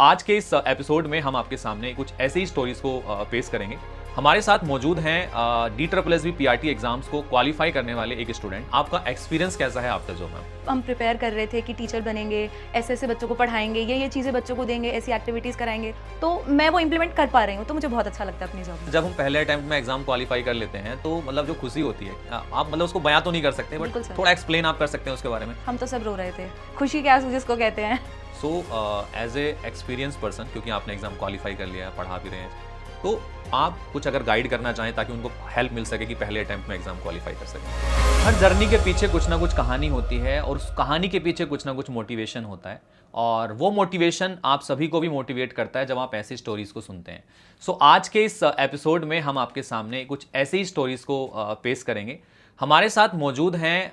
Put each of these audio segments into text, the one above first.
आज के इस एपिसोड में हम आपके सामने कुछ ऐसी ही स्टोरीज को पेश करेंगे। हमारे साथ मौजूद हैं DSSB PRT एग्जाम्स को क्वालिफाई करने वाले एक स्टूडेंट। आपका एक्सपीरियंस कैसा है आफ्टर जो मैम? हम प्रिपेयर कर रहे थे कि टीचर बनेंगे, ऐसे ऐसे बच्चों को पढ़ाएंगे, ये चीज़ें बच्चों को देंगे, ऐसी एक्टिविटीज़ कराएंगे, तो मैं वो इम्प्लीमेंट कर पा रही हूँ, तो मुझे बहुत अच्छा लगता है अपनी जॉब में। जब हम पहले अटेम्प्ट में एग्जाम क्वालिफाई कर लेते हैं तो मतलब जो खुशी होती है, आप मतलब उसको बयां तो नहीं कर सकते, बट थोड़ा एक्सप्लेन आप कर सकते हैं उसके बारे में। हम तो सब रो रहे थे, खुशी के आंसू जिसको कहते हैं। So as a experience person, क्योंकि आपने एग्जाम क्वालिफाई कर लिया है, पढ़ा भी रहे हैं, तो आप कुछ अगर गाइड करना चाहें ताकि उनको हेल्प मिल सके कि पहले अटेम्प्ट में एग्जाम क्वालिफाई कर सकें। हर जर्नी के पीछे कुछ ना कुछ कहानी होती है और उस कहानी के पीछे कुछ ना कुछ मोटिवेशन होता है, और वो मोटिवेशन आप सभी को भी मोटिवेट करता है जब आप ऐसी स्टोरीज को सुनते हैं। आज के इस एपिसोड में हम आपके सामने कुछ ऐसे ही स्टोरीज को पेश करेंगे। हमारे साथ मौजूद हैं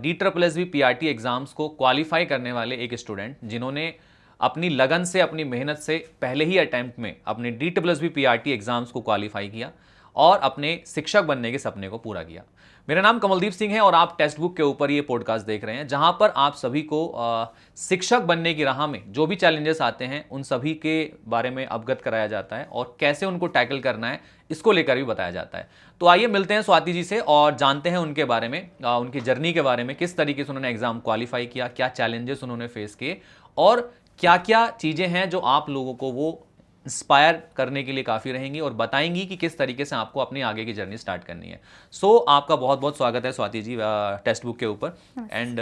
DSSB PRT एग्जाम्स को क्वालिफाई करने वाले एक स्टूडेंट, जिन्होंने अपनी लगन से, अपनी मेहनत से पहले ही अटेम्प्ट में अपने DSSB PRT एग्जाम्स को क्वालिफाई किया और अपने शिक्षक बनने के सपने को पूरा किया। मेरा नाम कमलदीप सिंह है और आप टेक्स्ट बुक के ऊपर ये पॉडकास्ट देख रहे हैं, जहां पर आप सभी को शिक्षक बनने की राह में जो भी चैलेंजेस आते हैं उन सभी के बारे में अवगत कराया जाता है और कैसे उनको टैकल करना है इसको लेकर भी बताया जाता है। तो आइए मिलते हैं स्वाति जी से और जानते हैं उनके बारे में, उनकी जर्नी के बारे में, किस तरीके से उन्होंने एग्जाम क्वालिफाई किया, क्या चैलेंजेस उन्होंने फेस किए और क्या क्या चीज़ें हैं जो आप लोगों को वो इंस्पायर करने के लिए काफ़ी रहेंगी और बताएंगी कि किस तरीके से आपको अपनी आगे की जर्नी स्टार्ट करनी है। आपका बहुत बहुत स्वागत है स्वाति जी टेक्स्ट बुक के ऊपर। एंड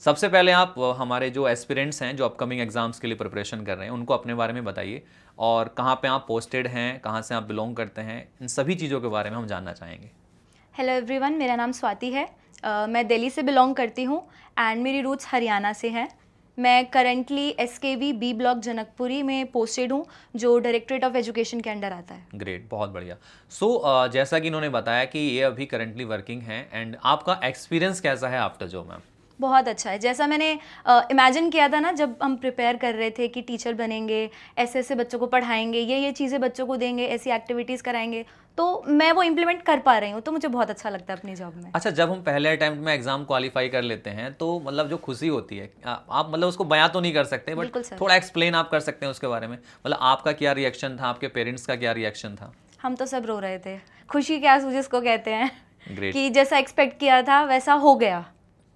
सबसे पहले आप हमारे जो एस्पिरेंट्स हैं जो अपकमिंग एग्जाम्स के लिए प्रिपरेशन कर रहे हैं उनको अपने बारे में बताइए और कहाँ पे आप पोस्टेड हैं, कहाँ से आप बिलोंग करते हैं, इन सभी चीज़ों के बारे में हम जानना चाहेंगे। हेलो एवरीवन, मेरा नाम स्वाति है। मैं दिल्ली से बिलोंग करती हूँ एंड मेरी रूट्स हरियाणा से हैं। मैं currently SKV B block Janakpuri में पोस्टेड हूँ, जो डायरेक्टरेट ऑफ एजुकेशन के अंडर आता है। ग्रेट, बहुत बढ़िया। जैसा कि इन्होंने बताया कि ये अभी करंटली वर्किंग है, एंड आपका एक्सपीरियंस कैसा है आफ्टर जॉब मैम? बहुत अच्छा है। जैसा मैंने इमेजिन किया था ना, जब हम प्रिपेयर कर रहे थे कि टीचर बनेंगे, ऐसे ऐसे बच्चों को पढ़ाएंगे, ये चीज़ें बच्चों को देंगे, ऐसी एक्टिविटीज़ कराएंगे, तो मैं वो इम्प्लीमेंट कर पा रही हूँ, तो मुझे बहुत अच्छा लगता है अपनी जॉब में। अच्छा, जब हम पहले अटेम्प्ट में एग्जाम क्वालिफाई कर लेते हैं तो मतलब जो खुशी होती है, आप मतलब उसको बयां तो नहीं कर सकते, बट थोड़ा एक्सप्लेन आप कर सकते हैं उसके बारे में। मतलब आपका क्या रिएक्शन था, आपके पेरेंट्स का क्या रिएक्शन था? हम तो सब रो रहे थे, खुशी के आंसू जिसको कहते हैं। कि जैसा एक्सपेक्ट किया था वैसा हो गया।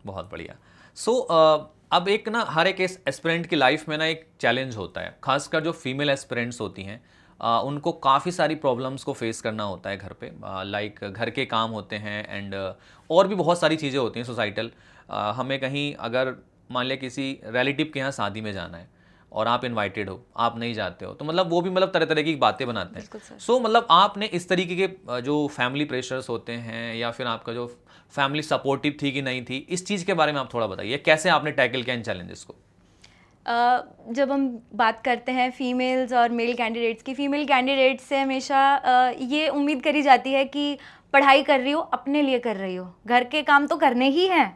बहुत बढ़िया। अब एक ना हर एक एस्पिरेंट की लाइफ में ना एक चैलेंज होता है, खासकर जो फीमेल एस्पिरेंट्स होती हैं उनको काफ़ी सारी प्रॉब्लम्स को फेस करना होता है घर पे। लाइक घर के काम होते हैं एंड और भी बहुत सारी चीज़ें होती हैं सोसाइटल। हमें कहीं अगर मान लिया किसी रिलेटिव के यहाँ शादी में जाना है और आप इनवाइटेड हो, आप नहीं जाते हो, तो मतलब वो भी मतलब तरह तरह की बातें बनाते हैं। मतलब आपने इस तरीके के जो फैमिली प्रेशर्स होते हैं या फिर आपका जो फैमिली सपोर्टिव थी कि नहीं थी, इस चीज़ के बारे में आप थोड़ा बताइए, कैसे आपने टैकल किया इन चैलेंजेस को? जब हम बात करते हैं फीमेल्स और मेल कैंडिडेट्स की, फीमेल कैंडिडेट्स से हमेशा ये उम्मीद करी जाती है कि पढ़ाई कर रही हो, अपने लिए कर रही हो, घर के काम तो करने ही हैं,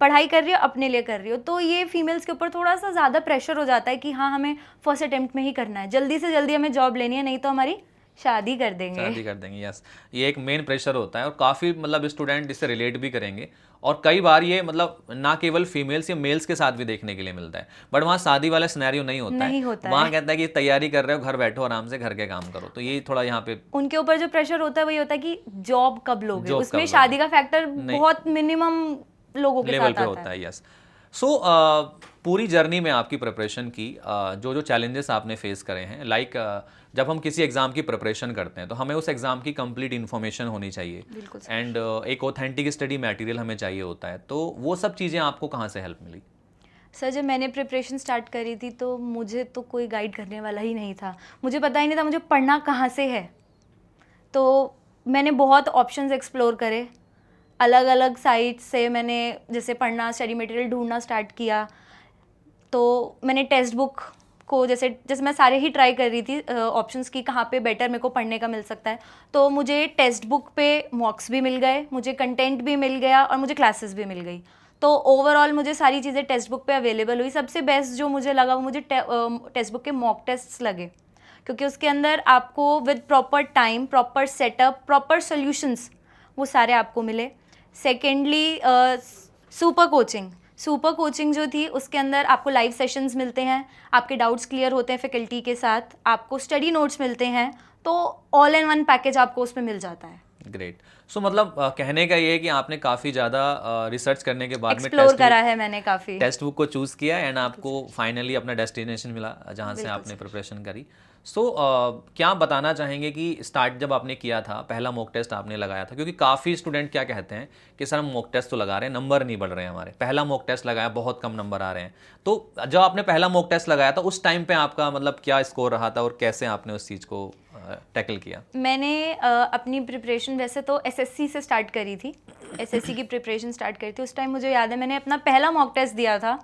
पढ़ाई कर रही हो, अपने लिए कर रही हो, तो ये फीमेल्स के ऊपर थोड़ा सा ज़्यादा प्रेशर हो जाता है कि हाँ, हमें फर्स्ट अटेम्प्ट में ही करना है, जल्दी से जल्दी हमें जॉब लेनी है, नहीं तो हमारी शादी कर देंगे। यस, ये एक मेन प्रेशर होता है और काफ़ी मतलब स्टूडेंट इससे रिलेट भी करेंगे। और कई बार ये मतलब ना केवल फीमेल्स या मेल्स के साथ भी देखने के लिए मिलता है, बट वहाँ शादी वाला सिनेरियो नहीं होता है। वहाँ कहता है कि तैयारी कर रहे हो, घर बैठो आराम से, घर के काम करो। तो ये थोड़ा यहाँ पे उनके ऊपर जो प्रेशर होता है वही होता है कि जॉब कब लोगे, उसमें शादी का फैक्टर बहुत मिनिमम लोगों के लेवल पे होता है। यस। पूरी जर्नी में आपकी प्रिपरेशन की जो चैलेंजेस आपने फेस करे हैं, लाइक जब हम किसी एग्जाम की प्रिपरेशन करते हैं तो हमें उस एग्जाम की कंप्लीट इन्फॉर्मेशन होनी चाहिए एंड एक ऑथेंटिक स्टडी मटेरियल हमें चाहिए होता है, तो वो सब चीज़ें आपको कहाँ से हेल्प मिली? सर, जब मैंने प्रिपरेशन स्टार्ट करी थी तो मुझे तो कोई गाइड करने वाला ही नहीं था, मुझे पता ही नहीं था मुझे पढ़ना कहाँ से है। तो मैंने बहुत ऑप्शंस एक्सप्लोर करे, अलग अलग साइट्स से मैंने जैसे पढ़ना, स्टडी मटेरियल ढूंढना स्टार्ट किया। तो मैंने टेक्स्ट बुक को जैसे मैं सारे ही ट्राई कर रही थी ऑप्शंस की, कहाँ पे बेटर मेरे को पढ़ने का मिल सकता है। तो मुझे टेक्स्ट बुक पे मॉक्स भी मिल गए, मुझे कंटेंट भी मिल गया और मुझे क्लासेस भी मिल गई। तो ओवरऑल मुझे सारी चीज़ें टेक्स्ट बुक पे अवेलेबल हुई। सबसे बेस्ट जो मुझे लगा वो मुझे टेक्स्ट बुक के मॉक टेस्ट्स लगे, क्योंकि उसके अंदर आपको with proper time, proper setup, proper solutions वो सारे आपको मिले। Secondly super coaching, super coaching जो थी उसके अंदर आपको लाइव सेशंस मिलते हैं, आपके डाउट्स क्लियर होते हैं फैकल्टी के साथ, आपको स्टडी नोट्स मिलते हैं, तो ऑल इन वन पैकेज आपको उसमें मिल जाता है। ग्रेट। सो मतलब कहने का ये है कि आपने काफ़ी ज़्यादा रिसर्च करने के बाद में एक्सप्लोर करा है मैंने काफ़ी। टेक्स्ट बुक को चूज़ किया एंड आपको फाइनली अपना डेस्टिनेशन मिला जहाँ से आपने प्रिपरेशन करी। सो क्या बताना चाहेंगे कि स्टार्ट जब आपने किया था, पहला मॉक टेस्ट आपने लगाया था, क्योंकि काफ़ी स्टूडेंट क्या कहते हैं कि सर हम मॉक टेस्ट तो लगा रहे हैं, नंबर नहीं बढ़ रहे हैं हमारे, पहला मॉक टेस्ट लगाया बहुत कम नंबर आ रहे हैं। तो जब आपने पहला मॉक टेस्ट लगाया था उस टाइम पे आपका मतलब क्या स्कोर रहा था और कैसे आपने उस चीज़ को टैकल किया? मैंने अपनी प्रिपरेशन वैसे तो एसएससी से स्टार्ट करी थी, एसएससी की प्रिपरेशन स्टार्ट करी थी। उस टाइम मुझे याद है मैंने अपना पहला मॉक टेस्ट दिया था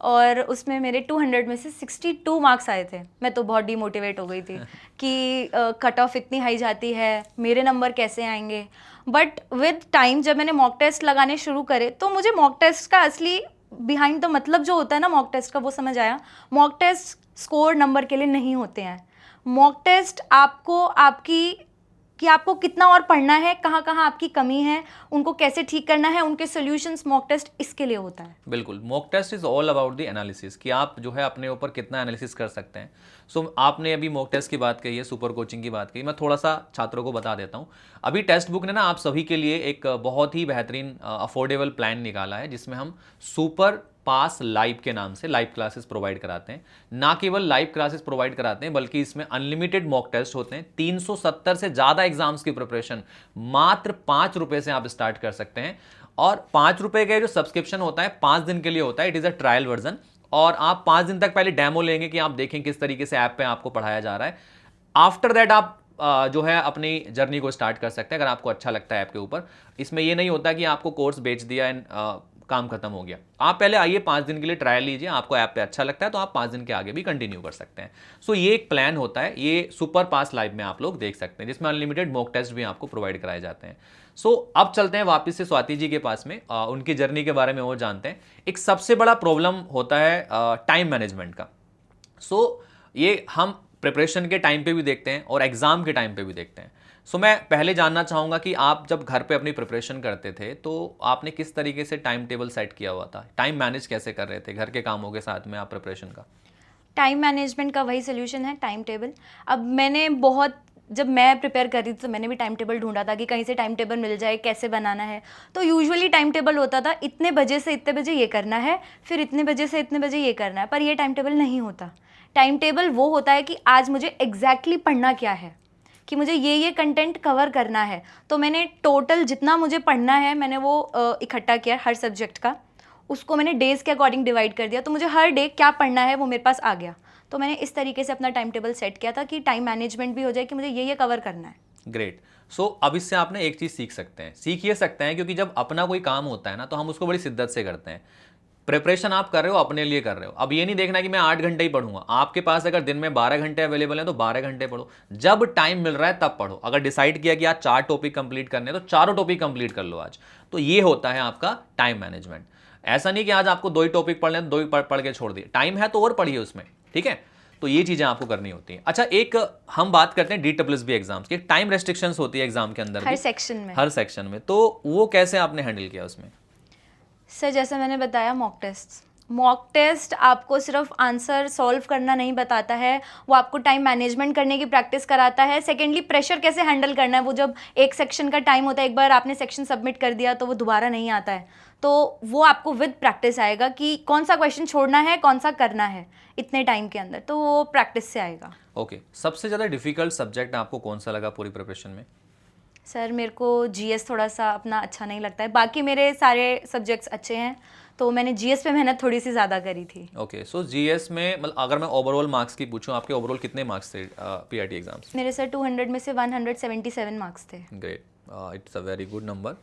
और उसमें मेरे 200 में से 62 मार्क्स आए थे। मैं तो बहुत डीमोटिवेट हो गई थी कि कट ऑफ इतनी हाई जाती है, मेरे नंबर कैसे आएंगे। बट विद टाइम जब मैंने मॉक टेस्ट लगाने शुरू करे तो मुझे मॉक टेस्ट का असली बिहाइंड द मतलब जो होता है ना मॉक टेस्ट का, वो समझ आया। मॉक टेस्ट स्कोर नंबर के लिए नहीं होते हैं। मॉक टेस्ट आपको आपको कितना और पढ़ना है, कहाँ कहाँ आपकी कमी है, उनको कैसे ठीक करना है, उनके सॉल्यूशंस, मॉक टेस्ट इसके लिए होता है। बिल्कुल, mock test is all about the analysis कि आप जो है अपने ऊपर कितना एनालिसिस कर सकते हैं। सो आपने अभी मॉक टेस्ट की बात कही है, सुपर कोचिंग की बात कही, मैं थोड़ा सा छात्रों को बता देता हूँ। अभी टेक्स्ट बुक ने ना आप सभी के लिए एक बहुत ही बेहतरीन अफोर्डेबल प्लान निकाला है जिसमें हम सुपर पास लाइव के नाम से लाइव क्लासेस प्रोवाइड कराते हैं। ना केवल लाइव क्लासेस प्रोवाइड कराते हैं बल्कि इसमें अनलिमिटेड मॉक टेस्ट होते हैं। 370 से ज़्यादा एग्जाम्स की प्रिपरेशन मात्र 5 रुपये से आप स्टार्ट कर सकते हैं। और 5 रुपये का जो सब्सक्रिप्शन होता है 5 दिन के लिए होता है, it is a trial version. और आप 5 दिन तक पहले डेमो लेंगे कि आप देखें किस तरीके से ऐप पे आपको पढ़ाया जा रहा है। आफ्टर दैट आप जो है अपनी जर्नी को स्टार्ट कर सकते हैं अगर आपको अच्छा लगता है ऐप के ऊपर। इसमें ये नहीं होता कि आपको कोर्स बेच दिया एंड काम खत्म हो गया। आप पहले आइए 5 दिन के लिए ट्रायल लीजिए, आपको ऐप पे अच्छा लगता है तो आप 5 दिन के आगे भी कंटिन्यू कर सकते हैं। सो ये एक प्लान होता है, ये सुपर पास लाइव में आप लोग देख सकते हैं जिसमें अनलिमिटेड मॉक टेस्ट भी आपको प्रोवाइड कराए जाते हैं। सो अब चलते हैं वापस से स्वाति जी के पास में, उनकी जर्नी के बारे में और जानते हैं। एक सबसे बड़ा प्रॉब्लम होता है टाइम मैनेजमेंट का। सो ये हम प्रिपरेशन के टाइम पे भी देखते हैं और एग्जाम के टाइम पे भी देखते हैं। सो मैं पहले जानना चाहूँगा कि आप जब घर पे अपनी प्रिपरेशन करते थे तो आपने किस तरीके से टाइम टेबल सेट किया हुआ था, टाइम मैनेज कैसे कर रहे थे घर के कामों के साथ में आप प्रिपरेशन का? टाइम मैनेजमेंट का वही सोल्यूशन है, टाइम टेबल। अब जब मैं प्रिपेयर कर रही थी तो मैंने भी टाइम टेबल ढूंढा था कि कहीं से टाइम टेबल मिल जाए, कैसे बनाना है। तो यूजुअली टाइम टेबल होता था इतने बजे से इतने बजे ये करना है, फिर इतने बजे से इतने बजे ये करना है, पर ये टाइम टेबल नहीं होता। टाइम टेबल वो होता है कि आज मुझे एग्जैक्टली पढ़ना क्या है, कि मुझे ये कंटेंट कवर करना है। तो मैंने टोटल जितना मुझे पढ़ना है मैंने वो इकट्ठा किया हर सब्जेक्ट का, उसको मैंने डेज़ के अकॉर्डिंग डिवाइड कर दिया। तो मुझे हर डे क्या पढ़ना है वो मेरे पास आ गया। तो मैंने इस तरीके से अपना टाइम टेबल सेट किया था कि टाइम मैनेजमेंट भी हो जाए कि मुझे ये कवर करना है। ग्रेट। सो अब इससे आपने एक चीज़ सीख ये सकते हैं क्योंकि जब अपना कोई काम होता है ना तो हम उसको बड़ी शिद्दत से करते हैं। प्रिपरेशन आप कर रहे हो, अपने लिए कर रहे हो। अब ये नहीं देखना कि मैं 8 घंटे ही पढ़ूंगा। आपके पास अगर दिन में 12 घंटे अवेलेबल हैं तो 12 घंटे पढ़ो, जब टाइम मिल रहा है तब पढ़ो। अगर डिसाइड किया कि आज 4 टॉपिक कंप्लीट करने हैं तो चारों टॉपिक कंप्लीट कर लो आज। तो ये होता है आपका टाइम मैनेजमेंट। ऐसा नहीं कि आज आपको 2 ही टॉपिक पढ़ लें, 2 ही पढ़ के छोड़ दिए। टाइम है तो और पढ़िए उसमें, ठीक है। तो ये चीज़ें आपको करनी होती हैं। अच्छा, एक हम बात करते हैं DSSB एग्जाम्स की। टाइम रेस्ट्रिक्शंस होती है एग्जाम के अंदर हर सेक्शन में। तो वो कैसे आपने हैंडल किया उसमें? सर जैसे मैंने बताया मॉक टेस्ट आपको सिर्फ आंसर सॉल्व करना नहीं बताता है, वो आपको टाइम मैनेजमेंट करने की प्रैक्टिस कराता है। सेकेंडली प्रेशर कैसे हैंडल करना है, वो जब एक सेक्शन का टाइम होता है, एक बार आपने सेक्शन सबमिट कर दिया तो वो दोबारा नहीं आता है, तो वो आपको विद प्रैक्टिस आएगा कि कौन सा क्वेश्चन छोड़ना है, कौन सा करना है इतने टाइम के अंदर, तो वो प्रैक्टिस से आएगा। ओके। सबसे ज़्यादा डिफिकल्ट सब्जेक्ट आपको कौन सा लगा पूरी प्रिपरेशन में? सर मेरे को GS थोड़ा सा अपना अच्छा नहीं लगता है, बाकी मेरे सारे सब्जेक्ट्स अच्छे हैं, तो मैंने GS पे मेहनत थोड़ी सी ज़्यादा करी थी। ओके। सो GS में मतलब अगर मैं ओवरऑल मार्क्स की पूछूं, आपके ओवरऑल कितने मार्क्स थे PRT एग्जाम्स? मेरे सर 200 में से 177 मार्क्स थे। Great, it's a very good number.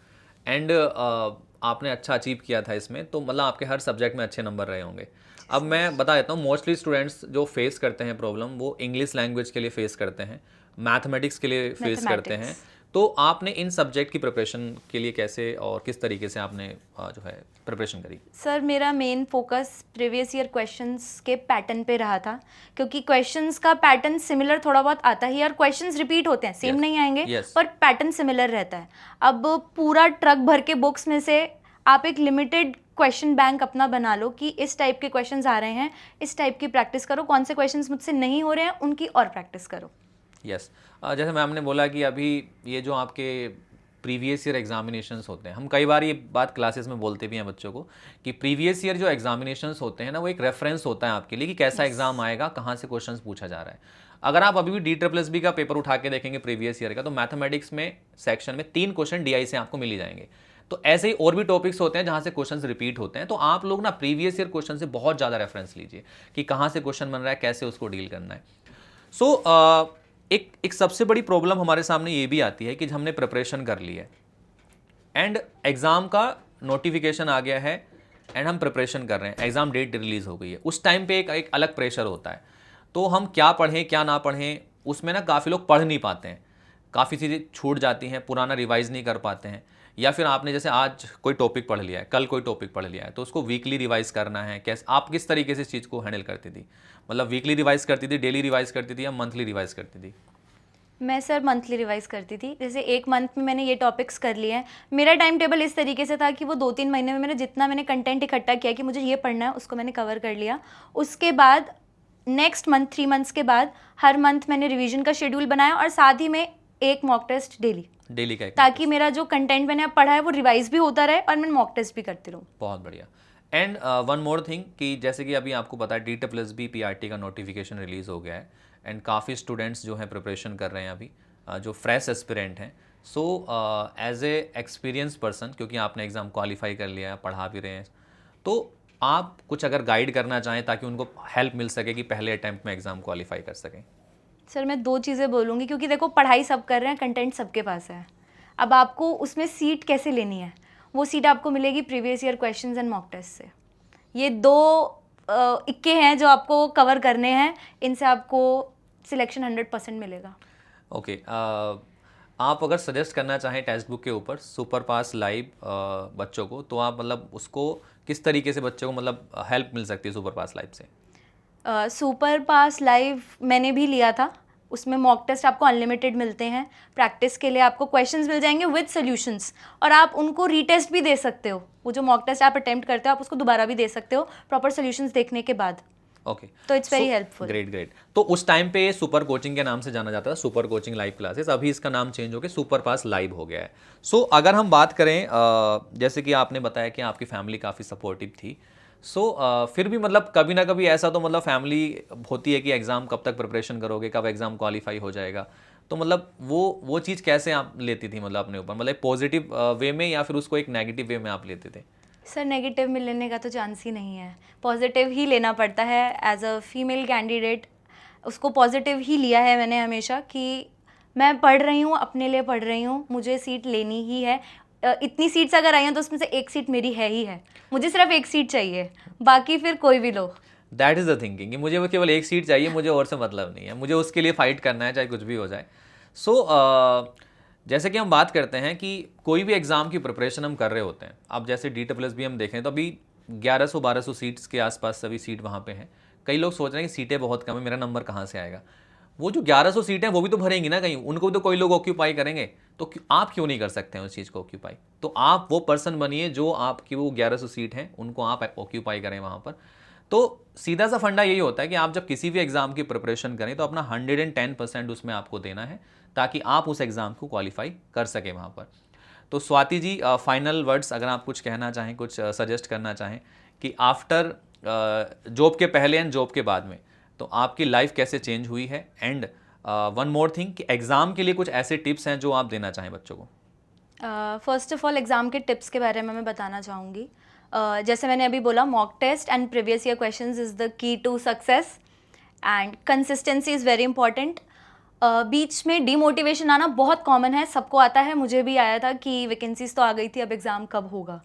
And आपने अच्छा अचीव किया था इसमें, तो मतलब आपके हर सब्जेक्ट में अच्छे नंबर रहे होंगे। अब मैं बता देता हूँ, मोस्टली स्टूडेंट्स जो फेस करते हैं प्रॉब्लम, वो इंग्लिश लैंग्वेज के लिए फेस करते हैं, मैथमेटिक्स के लिए फेस करते हैं। तो आपने इन सब्जेक्ट की प्रिपरेशन के लिए कैसे और किस तरीके से आपने जो है प्रिपरेशन करी? सर मेरा main focus previous year questions के पैटर्न पे रहा था, क्योंकि क्वेश्चंस का पैटर्न सिमिलर थोड़ा बहुत आता ही है और क्वेश्चंस रिपीट होते हैं, सेम नहीं आएंगे पर पैटर्न सिमिलर रहता है। अब पूरा ट्रक भर के बुक्स में से आप एक लिमिटेड क्वेश्चन बैंक अपना बना लो कि इस टाइप के क्वेश्चंस आ रहे हैं, इस टाइप की प्रैक्टिस करो, कौन से क्वेश्चंस मुझसे नहीं हो रहे हैं उनकी और प्रैक्टिस करो। यस जैसे मैम ने बोला कि अभी ये जो आपके प्रीवियस ईयर एग्जामिनेशंस होते हैं, हम कई बार ये बात क्लासेस में बोलते भी हैं बच्चों को कि प्रीवियस ईयर जो एग्जामिनेशंस होते हैं ना, वो एक रेफरेंस होता है आपके लिए कि कैसा एग्जाम आएगा, कहाँ से क्वेश्चंस पूछा जा रहा है। अगर आप अभी भी DSSB का पेपर उठा के देखेंगे प्रीवियस ईयर का, तो मैथमेटिक्स में सेक्शन में 3 क्वेश्चन DI से आपको मिल ही जाएंगे। तो ऐसे ही और भी टॉपिक्स होते हैं जहाँ से क्वेश्चंस रिपीट होते हैं। तो आप लोग ना प्रीवियस ईयर क्वेश्चन से बहुत ज़्यादा रेफरेंस लीजिए कि कहाँ से क्वेश्चन बन रहा है, कैसे उसको डील करना है। सो एक सबसे बड़ी प्रॉब्लम हमारे सामने ये भी आती है कि हमने प्रिपरेशन कर ली है एंड एग्ज़ाम का नोटिफिकेशन आ गया है एंड हम प्रिपरेशन कर रहे हैं, एग्ज़ाम डेट रिलीज़ हो गई है। उस टाइम पे एक अलग प्रेशर होता है। तो हम क्या पढ़ें क्या ना पढ़ें, उसमें ना काफ़ी लोग पढ़ नहीं पाते हैं, काफ़ी चीज़ें छूट जाती हैं, पुराना रिवाइज़ नहीं कर पाते हैं। या फिर आपने जैसे आज कोई टॉपिक पढ़ लिया है, कल कोई टॉपिक पढ़ लिया है, तो उसको वीकली रिवाइज़ करना है। कैसे आप किस तरीके से इस चीज़ को हैंडल करती थी? मतलब वीकली रिवाइज़ करती थी, डेली रिवाइज़ करती थी या मंथली रिवाइज़ करती थी? मैं सर मंथली रिवाइज करती थी। जैसे एक मंथ में मैंने ये टॉपिक्स कर लिए हैं। मेरा टाइम टेबल इस तरीके से था कि वो 2-3 महीने में मैंने जितना मैंने कंटेंट इकट्ठा किया कि मुझे ये पढ़ना है, उसको मैंने कवर कर लिया। उसके बाद नेक्स्ट मंथ 3 मंथ्स के बाद हर मंथ मैंने रिवीजन का शेड्यूल बनाया और साथ ही में एक मॉक टेस्ट डेली का ताकि मेरा जो कंटेंट मैंने अब पढ़ा है वो रिवाइज भी होता रहे और मैं मॉक टेस्ट भी करती रहूँ। बहुत बढ़िया। एंड वन मोर थिंग कि जैसे कि अभी आपको पता है DSSB PRT का नोटिफिकेशन रिलीज़ हो गया है एंड काफ़ी स्टूडेंट्स जो हैं प्रिपरेशन कर रहे हैं अभी, जो फ्रेश एस्पिरेंट हैं। So as a experience person, क्योंकि आपने एग्ज़ाम क्वालिफाई कर लिया है, पढ़ा भी रहे हैं, तो आप कुछ अगर गाइड करना चाहें ताकि उनको हेल्प मिल सके कि पहले अटैम्प्ट में एग्ज़ाम क्वालिफाई कर सकें। सर मैं 2 चीज़ें बोलूँगी क्योंकि देखो पढ़ाई सब कर रहे हैं, कंटेंट सबके पास है। अब आपको उसमें सीट कैसे लेनी है, वो सीट आपको मिलेगी previous year questions and mock test से। ये 2 इक्के हैं जो आपको कवर करने हैं, इनसे आपको सिलेक्शन 100% मिलेगा। ओके आप अगर सजेस्ट करना चाहें टेक्स्ट बुक के ऊपर सुपर पास लाइव बच्चों को, तो आप मतलब उसको किस तरीके से बच्चों को मतलब हेल्प मिल सकती है सुपर पास लाइव से? सुपर पास लाइव मैंने भी लिया था। उसमें मॉक टेस्ट आपको अनलिमिटेड मिलते हैं। प्रैक्टिस के लिए आपको क्वेश्चंस मिल जाएंगे विद सॉल्यूशंस और आप उनको रीटेस्ट भी दे सकते हो। वो जो मॉक टेस्ट आप अटेम्प्ट करते हो आप उसको दोबारा भी दे सकते हो प्रॉपर सॉल्यूशंस देखने के बाद। ओके, तो इट्स वेरी हेल्पफुल। ग्रेट। तो उस टाइम पे सुपर कोचिंग के नाम से जाना जाता था, सुपर कोचिंग लाइव क्लासेस। अभी इसका नाम चेंज होकर सुपर पास लाइव हो गया है। सो अगर हम बात करें जैसे कि आपने बताया कि आपकी फैमिली काफ़ी सपोर्टिव थी, फिर भी मतलब कभी ना कभी ऐसा तो मतलब फैमिली होती है कि एग्ज़ाम कब तक प्रिपरेशन करोगे, कब एग्ज़ाम क्वालिफाई हो जाएगा, तो मतलब वो चीज़ कैसे आप लेती थी मतलब अपने ऊपर, मतलब पॉजिटिव वे में या फिर उसको एक नेगेटिव वे में आप लेते थे? सर नेगेटिव में लेने का तो चांस ही नहीं है, पॉजिटिव ही लेना पड़ता है। एज अ फीमेल कैंडिडेट उसको पॉजिटिव ही लिया है मैंने हमेशा कि मैं पढ़ रही हूँ, अपने लिए पढ़ रही हूँ, मुझे सीट लेनी ही है। इतनी सीट्स अगर आई हैं तो उसमें से एक सीट मेरी है ही है, मुझे सिर्फ एक सीट चाहिए, बाकी फिर कोई भी लो। दैट इज़ द थिंकिंग कि मुझे वो केवल एक सीट चाहिए, मुझे और से मतलब नहीं है, मुझे उसके लिए फाइट करना है चाहे कुछ भी हो जाए। जैसे कि हम बात करते हैं कि कोई भी एग्ज़ाम की प्रिपरेशन हम कर रहे होते हैं, अब जैसे DSSB हम देखें तो अभी 1100-1200 सीट्स के आसपास सभी सीट वहाँ पे हैं। कई लोग सोच रहे हैं कि सीटें बहुत कम है, मेरा नंबर कहाँ से आएगा। वो जो 1100 सीटें हैं वो भी तो भरेंगी ना कहीं, उनको तो कोई लोग ऑक्यूपाई करेंगे, तो आप क्यों नहीं कर सकते हैं उस चीज़ को ऑक्यूपाई? तो आप वो पर्सन बनिए जो आपकी वो 1100 सीट हैं उनको आप ऑक्यूपाई करें वहाँ पर। तो सीधा सा फंडा यही होता है कि आप जब किसी भी एग्ज़ाम की प्रिपरेशन करें तो अपना 110% उसमें आपको देना है ताकि आप उस एग्ज़ाम को क्वालिफाई कर सकें वहाँ पर। तो स्वाति जी, फाइनल वर्ड्स अगर आप कुछ कहना चाहें, कुछ सजेस्ट करना चाहें कि आफ्टर जॉब के पहले एंड जॉब के बाद में तो आपकी लाइफ कैसे चेंज हुई है, एंड वन मोर थिंग कि एग्ज़ाम के लिए कुछ ऐसे टिप्स हैं जो आप देना चाहें बच्चों को? फर्स्ट ऑफ ऑल एग्ज़ाम के टिप्स के बारे में मैं बताना चाहूँगी। जैसे मैंने अभी बोला, mock test and previous year questions is the key to success and consistency is very important. बीच में डीमोटिवेशन आना बहुत कॉमन है, सबको आता है, मुझे भी आया था कि वैकेंसीज तो आ गई थी, अब एग्ज़ाम कब होगा।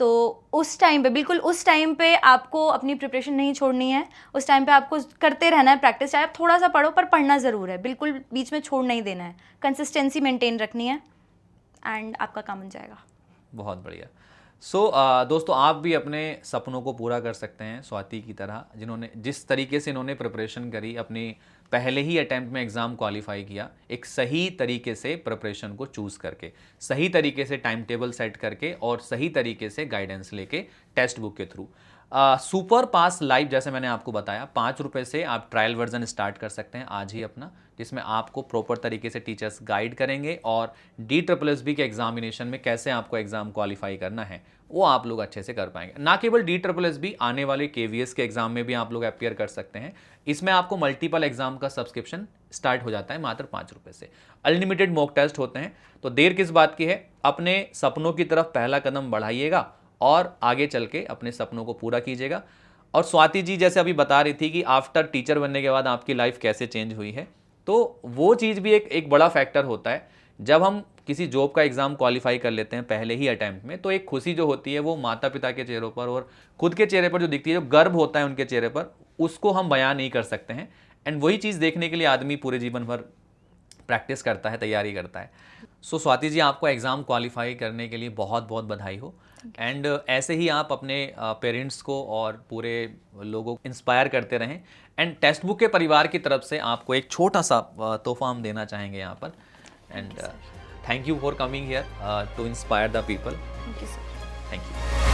तो उस टाइम पे, बिल्कुल उस टाइम पे आपको अपनी प्रिपरेशन नहीं छोड़नी है। उस टाइम पे आपको करते रहना है प्रैक्टिस, चाहे आप थोड़ा सा पढ़ो पर पढ़ना ज़रूर है, बिल्कुल बीच में छोड़ नहीं देना है, कंसिस्टेंसी मेंटेन रखनी है एंड आपका काम बन जाएगा। बहुत बढ़िया। दोस्तों आप भी अपने सपनों को पूरा कर सकते हैं स्वाति की तरह, जिन्होंने जिस तरीके से इन्होंने प्रिपरेशन करी, अपनी पहले ही अटैम्प्ट में एग्ज़ाम क्वालिफाई किया, एक सही तरीके से प्रिपरेशन को चूज़ करके, सही तरीके से टाइम टेबल सेट करके और सही तरीके से गाइडेंस लेके टेक्स्ट बुक के थ्रू। सुपर पास लाइव जैसे मैंने आपको बताया, 5 रुपये से आप ट्रायल वर्जन स्टार्ट कर सकते हैं आज ही अपना, जिसमें आपको प्रॉपर तरीके से टीचर्स गाइड करेंगे और DSSB के एग्जामिनेशन में कैसे आपको एग्ज़ाम क्वालिफाई करना है वो आप लोग अच्छे से कर पाएंगे। ना केवल DSSB, आने वाले KVS के एग्जाम में भी आप लोग अपियर कर सकते हैं। इसमें आपको मल्टीपल एग्जाम का सब्सक्रिप्शन स्टार्ट हो जाता है मात्र 5 रुपये से। अनलिमिटेड मॉक टेस्ट होते हैं, तो देर किस बात की है, अपने सपनों की तरफ पहला कदम बढ़ाइएगा और आगे चल के अपने सपनों को पूरा कीजिएगा। और स्वाति जी जैसे अभी बता रही थी कि आफ्टर टीचर बनने के बाद आपकी लाइफ कैसे चेंज हुई है, तो वो चीज़ भी एक बड़ा फैक्टर होता है। जब हम किसी जॉब का एग्ज़ाम क्वालिफाई कर लेते हैं पहले ही अटैम्प्ट में, तो एक खुशी जो होती है वो माता पिता के चेहरों पर और खुद के चेहरे पर जो दिखती है, जो गर्व होता है उनके चेहरे पर, उसको हम बयान नहीं कर सकते हैं। एंड वही चीज़ देखने के लिए आदमी पूरे जीवन भर प्रैक्टिस करता है, तैयारी करता है। स्वाति जी, आपको एग्ज़ाम क्वालिफाई करने के लिए बहुत बहुत बधाई हो। एंड ऐसे ही आप अपने पेरेंट्स को और पूरे लोगों को इंस्पायर करते रहें। एंड टेक्स्ट बुक के परिवार की तरफ से आपको एक छोटा सा तोहफा हम देना चाहेंगे यहाँ पर। And thank you for coming here to inspire the people. Thank you sir. Thank you.